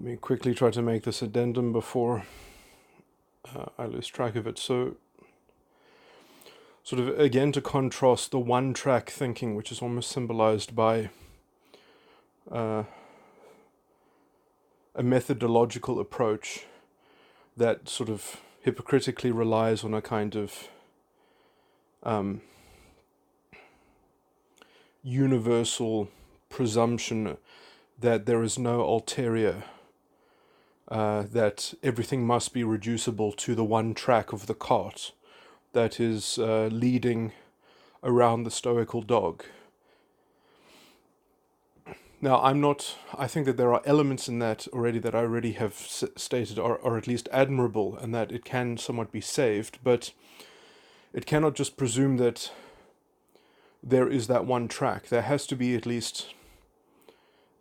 Let me quickly try to make this addendum before I lose track of it. So, sort of again to contrast the one-track thinking, which is almost symbolized by a methodological approach that sort of hypocritically relies on a kind of universal presumption that there is no ulterior, that everything must be reducible to the one track of the cart that is leading around the stoical dog. Now, I think that there are elements in that already that I already have stated are at least admirable, and that it can somewhat be saved, but it cannot just presume that there is that one track. There has to be at least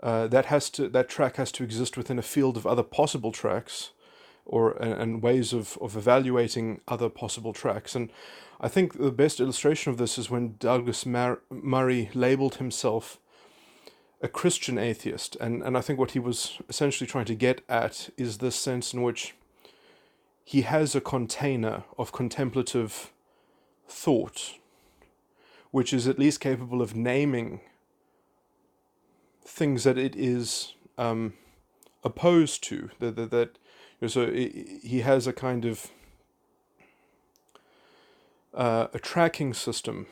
that track has to exist within a field of other possible tracks, and ways of evaluating other possible tracks. And I think the best illustration of this is when Douglas Murray labeled himself a Christian atheist, and I think what he was essentially trying to get at is this sense in which he has a container of contemplative thought, which is at least capable of naming things that it is opposed to. So he has a kind of a tracking system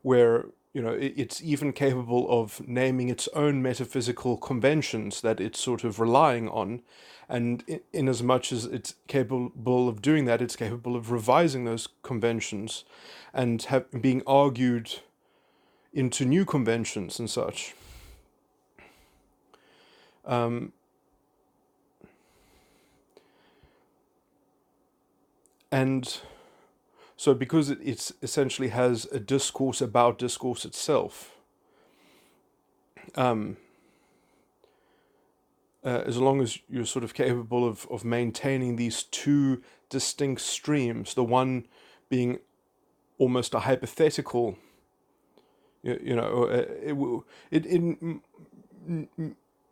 where it's even capable of naming its own metaphysical conventions that it's sort of relying on, and in as much as it's capable of doing that, it's capable of revising those conventions and being argued into new conventions and such. And so because it essentially has a discourse about discourse itself, as long as you're sort of capable of maintaining these two distinct streams, the one being almost a hypothetical, it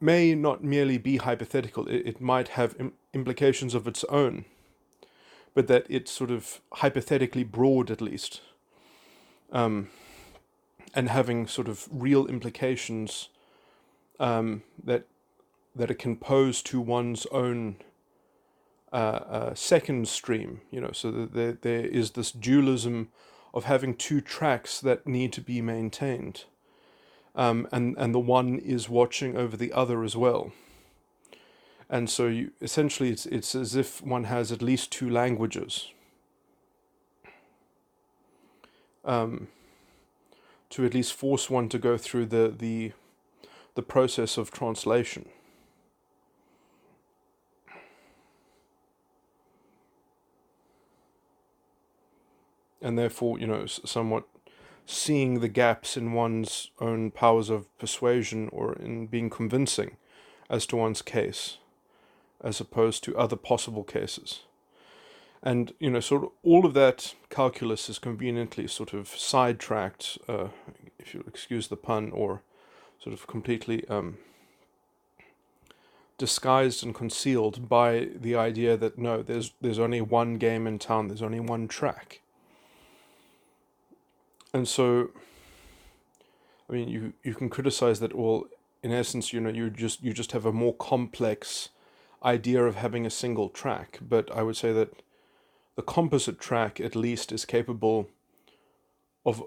may not merely be hypothetical, it might have implications of its own, but that it's sort of hypothetically broad at least, and having sort of real implications that it can pose to one's own second stream, so that there is this dualism of having two tracks that need to be maintained, and the one is watching over the other as well. And so essentially it's as if one has at least two languages, to at least force one to go through the process of translation. And therefore, somewhat seeing the gaps in one's own powers of persuasion or in being convincing as to one's case, as opposed to other possible cases. And, sort of all of that calculus is conveniently sort of sidetracked, if you'll excuse the pun, or sort of completely disguised and concealed by the idea that, no, there's only one game in town, there's only one track. And so, I mean, you can criticize that, well, in essence, you just have a more complex idea of having a single track. But I would say that the composite track, at least, is capable of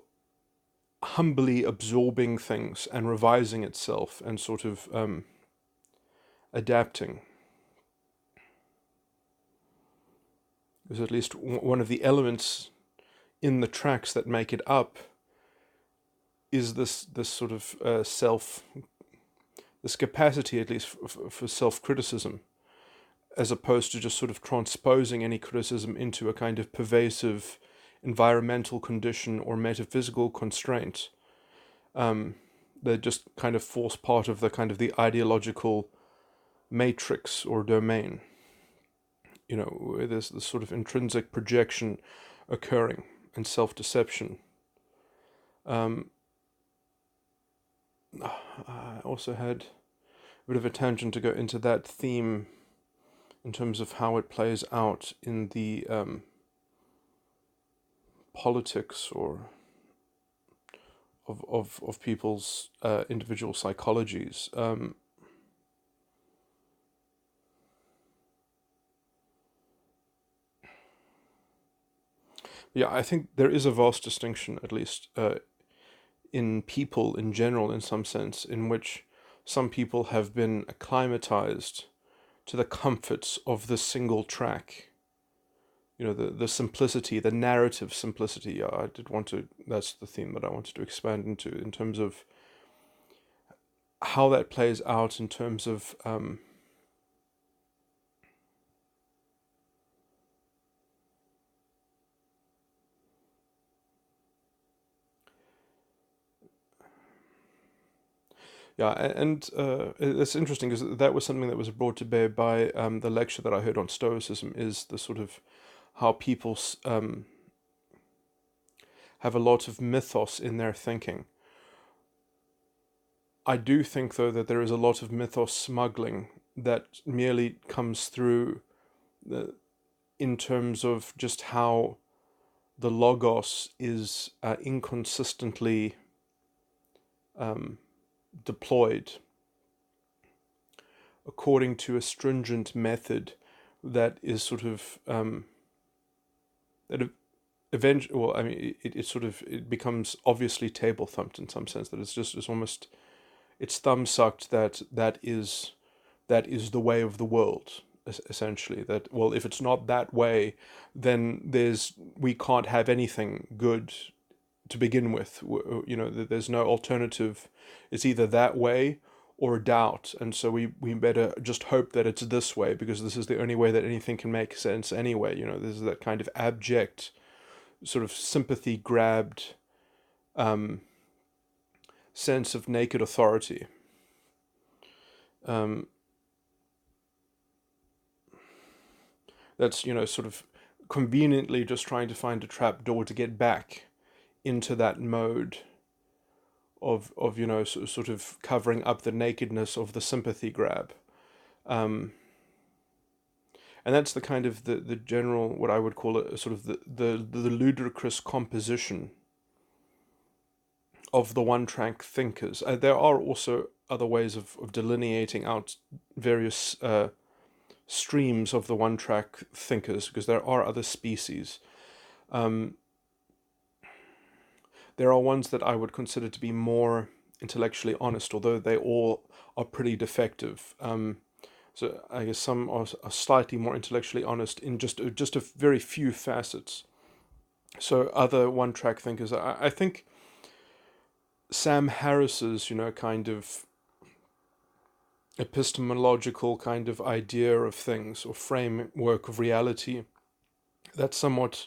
humbly absorbing things and revising itself and sort of adapting. Because at least one of the elements in the tracks that make it up is this sort of this capacity, at least for self-criticism, as opposed to just sort of transposing any criticism into a kind of pervasive environmental condition or metaphysical constraint. They just kind of force part of the ideological matrix or domain, where there's this sort of intrinsic projection occurring and self-deception. I also had bit of a tangent to go into that theme in terms of how it plays out in the politics or of people's individual psychologies. Yeah, I think there is a vast distinction, at least in people in general, in some sense, in which some people have been acclimatized to the comforts of the single track. The simplicity, the narrative simplicity. I did want to. That's the theme that I wanted to expand into in terms of how that plays out in terms of yeah, and it's interesting because that was something that was brought to bear by the lecture that I heard on stoicism. Is the sort of how people have a lot of mythos in their thinking. I do think, though, that there is a lot of mythos smuggling that merely comes through in terms of just how the logos is inconsistently deployed according to a stringent method that is sort of that eventually, well, I mean, it becomes obviously table thumped in some sense, that it's almost, it's thumb sucked that is the way of the world, essentially. That, well, if it's not that way, then we can't have anything good to begin with. There's no alternative. It's either that way or doubt, and so we better just hope that it's this way, because this is the only way that anything can make sense anyway. This is that kind of abject sort of sympathy grabbed sense of naked authority. That's sort of conveniently just trying to find a trap door to get back into that mode of sort of covering up the nakedness of the sympathy grab. And that's the kind of the general, what I would call a sort of the ludicrous composition of the one track thinkers. There are also other ways of delineating out various streams of the one track thinkers, because there are other species. There are ones that I would consider to be more intellectually honest, although they all are pretty defective. So I guess some are slightly more intellectually honest in just a very few facets. So other one track thinkers, I think Sam Harris's kind of epistemological kind of idea of things, or framework of reality, that somewhat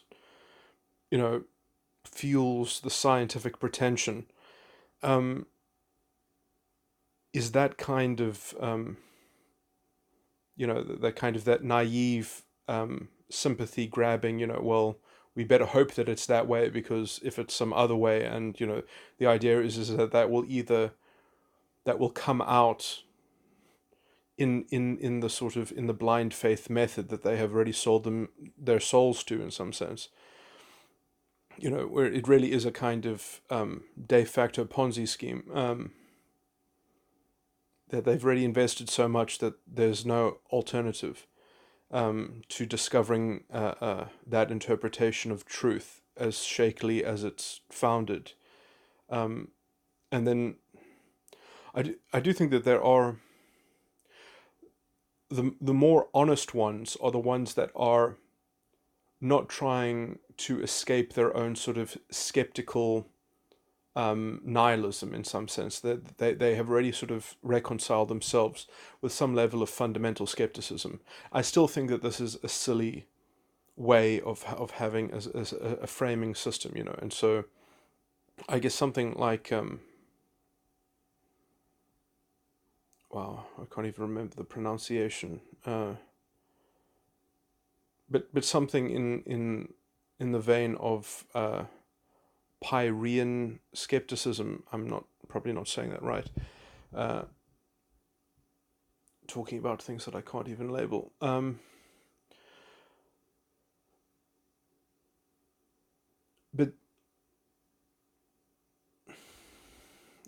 fuels the scientific pretension, is that kind of that naive sympathy grabbing. Well, we better hope that it's that way, because if it's some other way, and the idea is that will come out in the sort of in the blind faith method that they have already sold them their souls to, in some sense. Where it really is a kind of de facto Ponzi scheme, that they've already invested so much that there's no alternative to discovering that interpretation of truth, as shakily as it's founded. And then I do think that there are the more honest ones are the ones that are not trying to escape their own sort of skeptical nihilism, in some sense. That they have already sort of reconciled themselves with some level of fundamental skepticism. I still think that this is a silly way of having as a framing system, and so I guess something like wow, I can't even remember the pronunciation. But something in the vein of Pyrrhean skepticism. I'm probably not saying that right. talking about things that I can't even label. But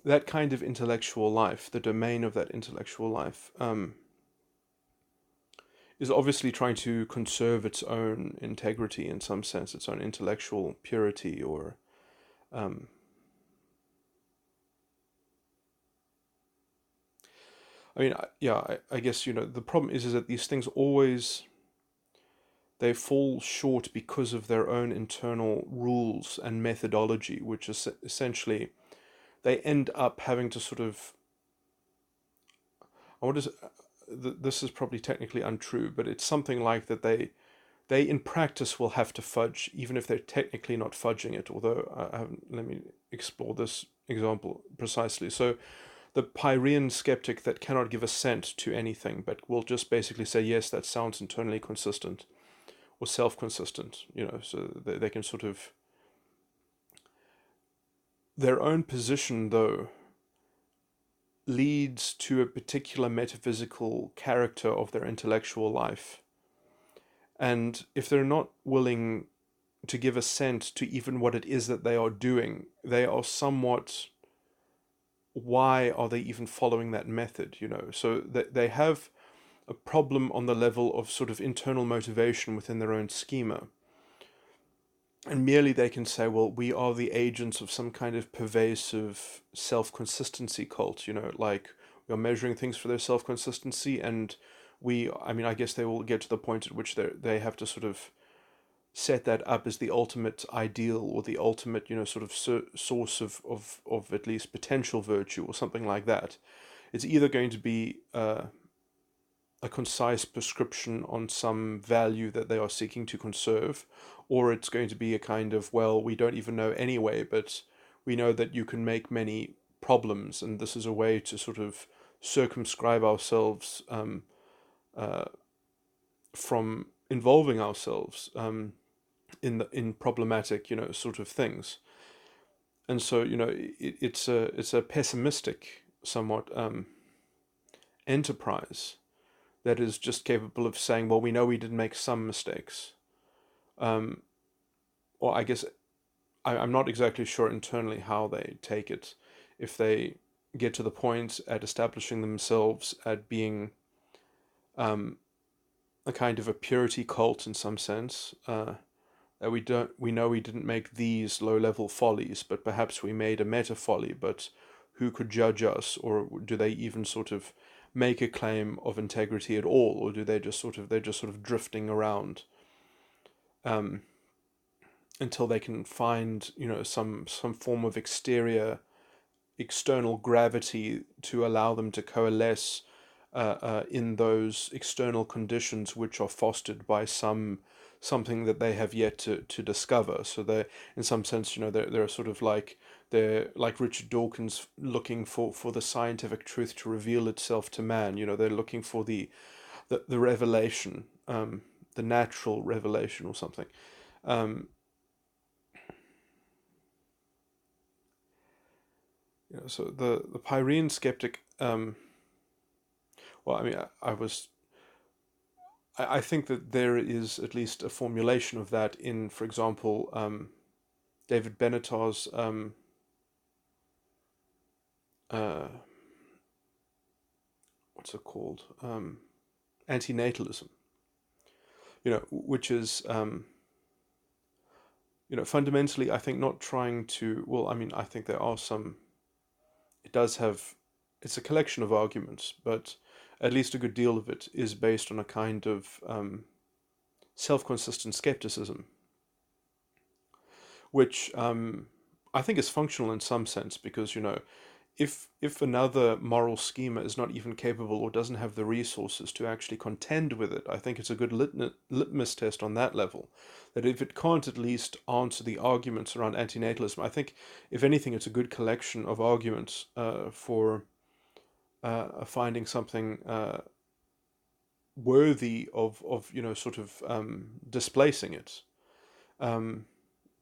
that kind of intellectual life, the domain of that intellectual life, is obviously trying to conserve its own integrity in some sense, its own intellectual purity, or um, I mean, I guess the problem is that these things always they fall short because of their own internal rules and methodology, which is essentially they end up having to sort of I want to. This is probably technically untrue, but it's something like that. They in practice will have to fudge, even if they're technically not fudging it. Although I haven't, let me explore this example precisely. So the Pyrrhean skeptic that cannot give assent to anything, but will just basically say yes, that sounds internally consistent or self-consistent. So they can sort of their own position though leads to a particular metaphysical character of their intellectual life. And if they're not willing to give assent to even what it is that they are doing, they are somewhat, why are they even following that method? So they have a problem on the level of sort of internal motivation within their own schema. And merely they can say, well, we are the agents of some kind of pervasive self-consistency cult, like we are measuring things for their self-consistency. And I guess they will get to the point at which they have to sort of set that up as the ultimate ideal, or the ultimate, sort of source of at least potential virtue, or something like that. It's either going to be a concise prescription on some value that they are seeking to conserve, or it's going to be a kind of, well, we don't even know anyway, but we know that you can make many problems, and this is a way to sort of circumscribe ourselves uh, from involving ourselves in problematic, sort of things. And so, it's a pessimistic, somewhat enterprise that is just capable of saying, well, we know we did make some mistakes. Um, or I guess I'm not exactly sure internally how they take it. If they get to the point at establishing themselves at being um, a kind of a purity cult in some sense, that we know we didn't make these low level follies, but perhaps we made a meta folly, but who could judge us? Or do they even sort of make a claim of integrity at all, or do they just sort of they're just sort of drifting around um, until they can find some form of external gravity to allow them to coalesce in those external conditions which are fostered by something that they have yet to discover. So they, in some sense, they're sort of like they're like Richard Dawkins looking for the scientific truth to reveal itself to man. They're looking for the revelation, the natural revelation or something. Um, so the Pyrrhean skeptic. Well, I mean, I think that there is at least a formulation of that in, for example, David Benatar's uh, what's it called? Antinatalism. Which is fundamentally, I think, not trying to. Well, I mean, I think there are some. It does have. It's a collection of arguments, but at least a good deal of it is based on a kind of self-consistent skepticism, which I think is functional in some sense because if another moral schema is not even capable or doesn't have the resources to actually contend with it, I think it's a good litmus test on that level. That if it can't at least answer the arguments around antinatalism, I think if anything, it's a good collection of arguments for finding something worthy of sort of displacing it. Um,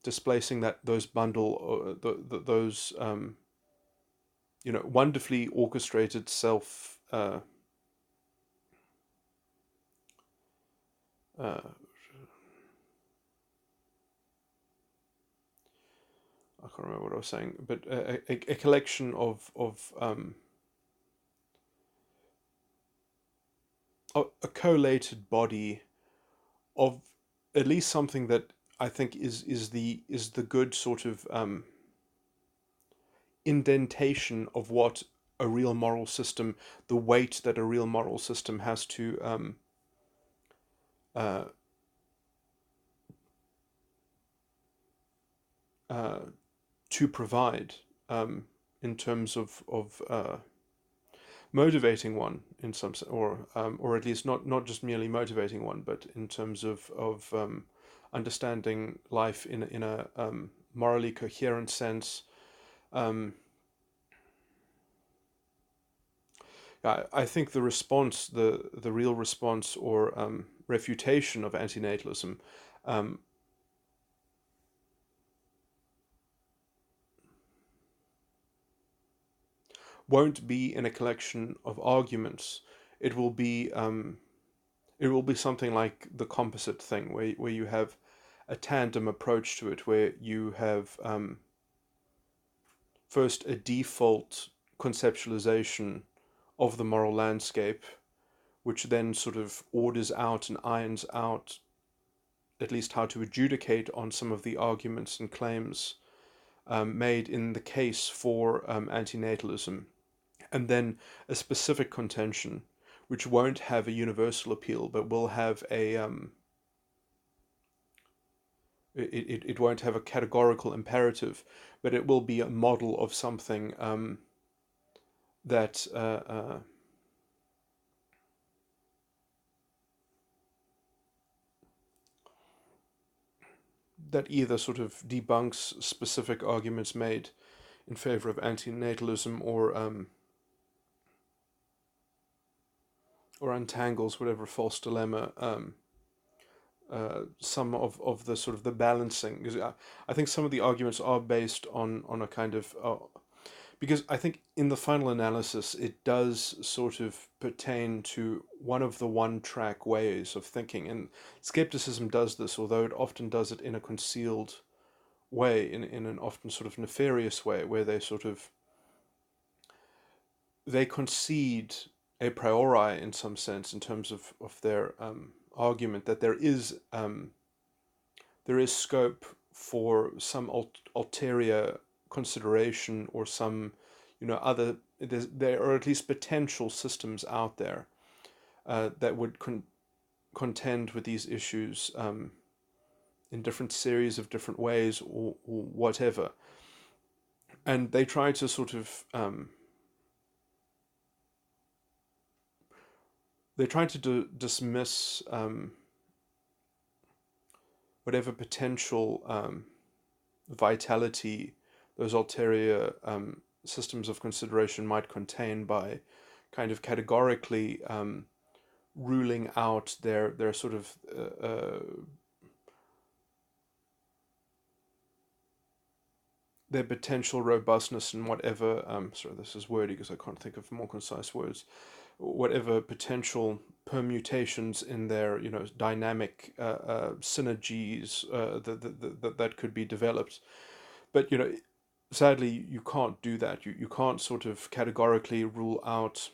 Displacing that those bundle those wonderfully orchestrated self uh, I can't remember what I was saying, but a collection of a collated body of at least something that I think is the good sort of indentation of what a real moral system, the weight that a real moral system has uh, uh, to provide in terms of motivating one in some or at least not just merely motivating one, but in terms of understanding life in a morally coherent sense. Um, I think the response, the real response or refutation of antinatalism, um, won't be in a collection of arguments. It will be something like the composite thing, where you have a tandem approach to it, where you have first a default conceptualization of the moral landscape, which then sort of orders out and irons out at least how to adjudicate on some of the arguments and claims made in the case for antinatalism, and then a specific contention which won't have a universal appeal, but will have it won't have a categorical imperative, but it will be a model of something that that either sort of debunks specific arguments made in favor of antinatalism, or untangles whatever false dilemma some of the sort of the balancing. Because I think some of the arguments are based on a kind of because I think in the final analysis it does sort of pertain to one of the one-track ways of thinking, and skepticism does this, although it often does it in a concealed way, in an often sort of nefarious way, where they concede a priori in some sense in terms of their argument that there is scope for some ulterior consideration, or some other, there are at least potential systems out there that would contend with these issues in different series of different ways, or whatever, and they try to sort of dismiss whatever potential vitality those ulterior systems of consideration might contain, by kind of categorically ruling out their sort of their potential robustness and whatever. Sorry, this is wordy because I can't think of more concise words. Whatever potential permutations in their dynamic synergies that could be developed, but sadly you can't do that. You can't sort of categorically rule out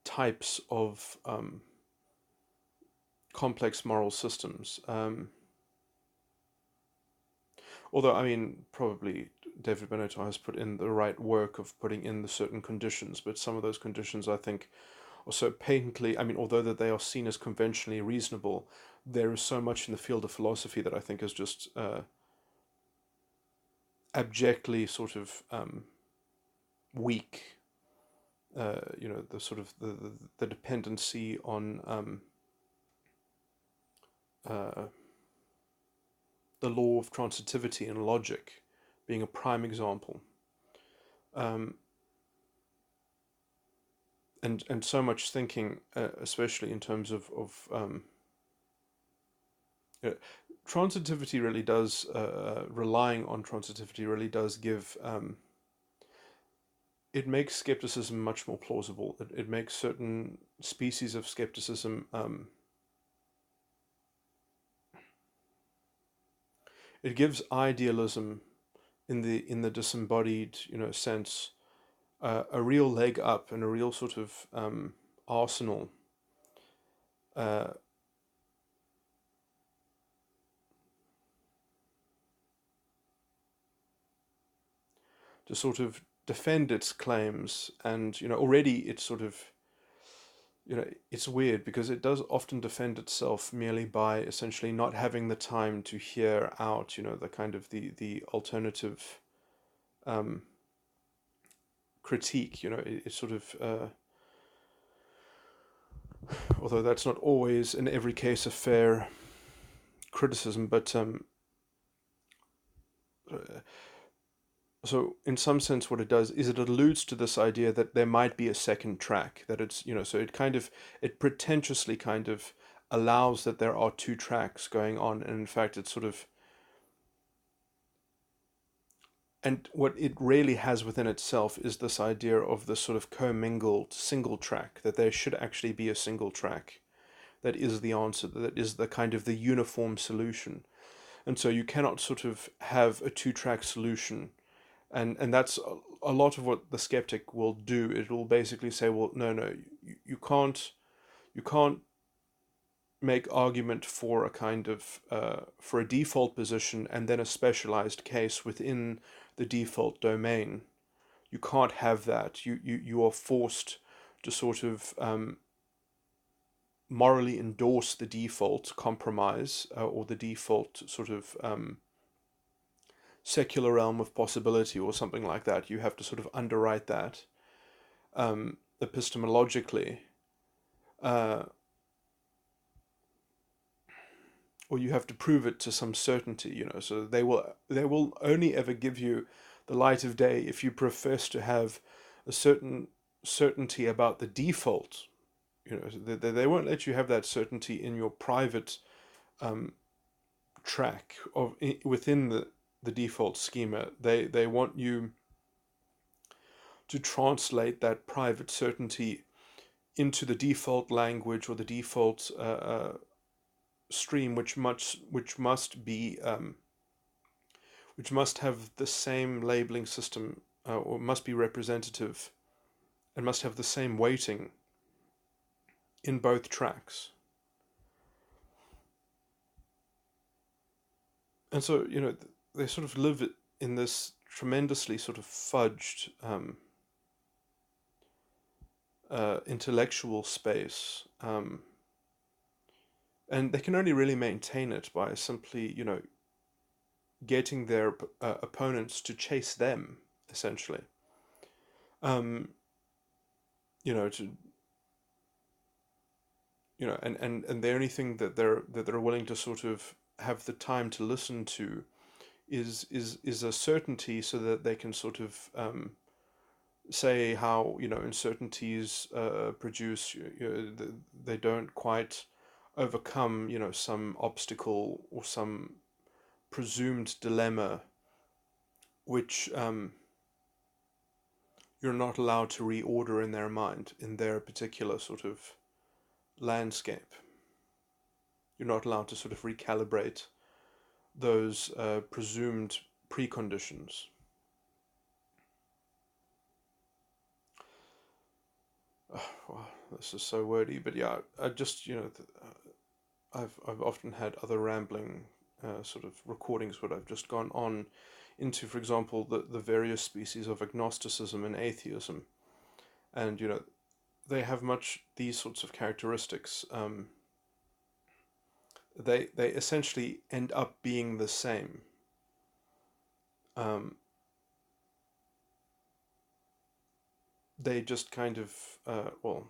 types of complex moral systems. Although, I mean, probably David Benito has put in the right work of putting in the certain conditions, but some of those conditions, I think, are so patently, I mean, although that they are seen as conventionally reasonable, there is so much in the field of philosophy that I think is just abjectly sort of weak. The sort of the dependency on the law of transitivity and logic being a prime example. Um, and so much thinking, especially in terms of transitivity really does, relying on transitivity really does give, it makes skepticism much more plausible. It makes certain species of skepticism it gives idealism in the disembodied, sense, a real leg up and a real sort of arsenal, uh, to sort of defend its claims. And already it's sort of, it's weird because it does often defend itself merely by essentially not having the time to hear out, the kind of the alternative um, critique. It's sort of, although that's not always in every case a fair criticism, but uh, so in some sense what it does is it alludes to this idea that there might be a second track, that it's, so it kind of, it pretentiously kind of allows that there are two tracks going on, and in fact it's sort of, and what it really has within itself is this idea of this sort of commingled single track, that there should actually be a single track that is the answer, that is the kind of the uniform solution. And so you cannot sort of have a two-track solution. And that's a lot of what the skeptic will do. It will basically say, well, no, you can't make argument for a kind of for a default position and then a specialized case within the default domain. You can't have that. You are forced to sort of morally endorse the default compromise, or the default sort of secular realm of possibility or something like that. You have to sort of underwrite that epistemologically, uh, or you have to prove it to some certainty. So they will only ever give you the light of day if you profess to have a certain certainty about the default. They won't let you have that certainty in your private um, track of within the default schema. They want you to translate that private certainty into the default language or the default stream, which must have the same labeling system, or must be representative and must have the same weighting in both tracks. And so they sort of live in this tremendously sort of fudged intellectual space, and they can only really maintain it by simply getting their opponents to chase them, essentially. um, to and the only thing that they're willing to sort of have the time to listen to is a certainty, so that they can sort of say how uncertainties produce, they don't quite overcome some obstacle or some presumed dilemma, which you're not allowed to reorder in their mind, in their particular sort of landscape. You're not allowed to sort of recalibrate those presumed preconditions. Wow, this is so wordy, but yeah, I just I've often had other rambling sort of recordings where I've just gone on into, for example, the various species of agnosticism and atheism, and they have much these sorts of characteristics. They essentially end up being the same. Um, they just kind of well,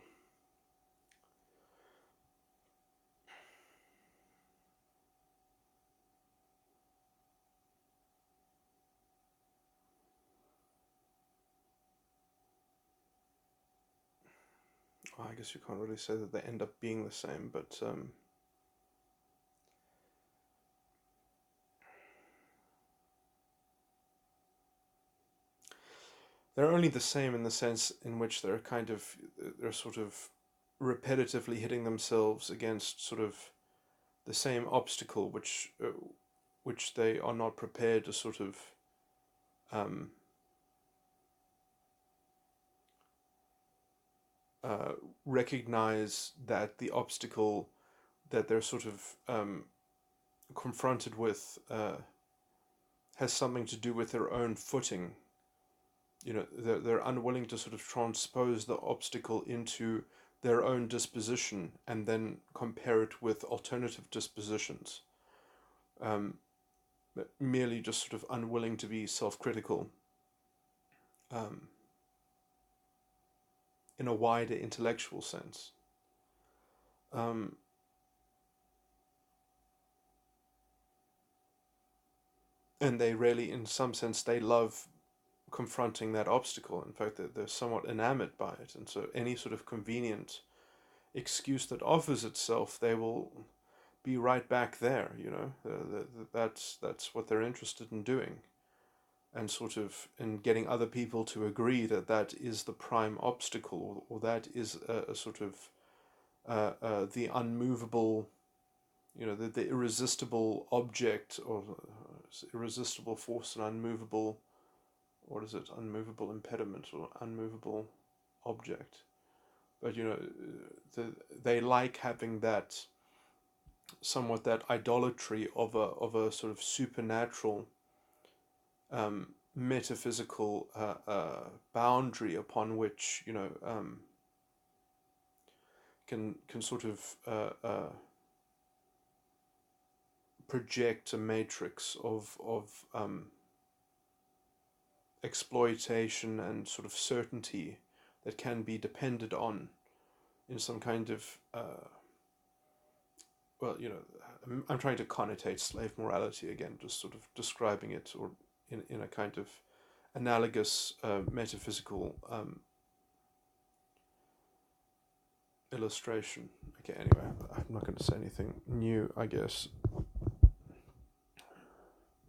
I guess you can't really say that they end up being the same, but they're only the same in the sense in which they're sort of repetitively hitting themselves against sort of the same obstacle, which which they are not prepared to sort of uh, recognize that the obstacle that they're sort of confronted with has something to do with their own footing. They're unwilling to sort of transpose the obstacle into their own disposition and then compare it with alternative dispositions. But merely just sort of unwilling to be self-critical in a wider intellectual sense. And they really, in some sense, they love confronting that obstacle. In fact, they're somewhat enamored by it. And so any sort of convenient excuse that offers itself, they will be right back there, that's what they're interested in doing. And sort of in getting other people to agree that that is the prime obstacle, or that is a sort of the unmovable, the irresistible object, or irresistible force, and unmovable, what is it, unmovable impediment or unmovable object. But they like having that somewhat that idolatry of a sort of supernatural metaphysical boundary upon which can sort of project a matrix of exploitation and sort of certainty that can be depended on in some kind of I'm trying to connotate slave morality again, just sort of describing it, or in a kind of analogous metaphysical illustration. Okay, anyway, I'm not going to say anything new, I guess.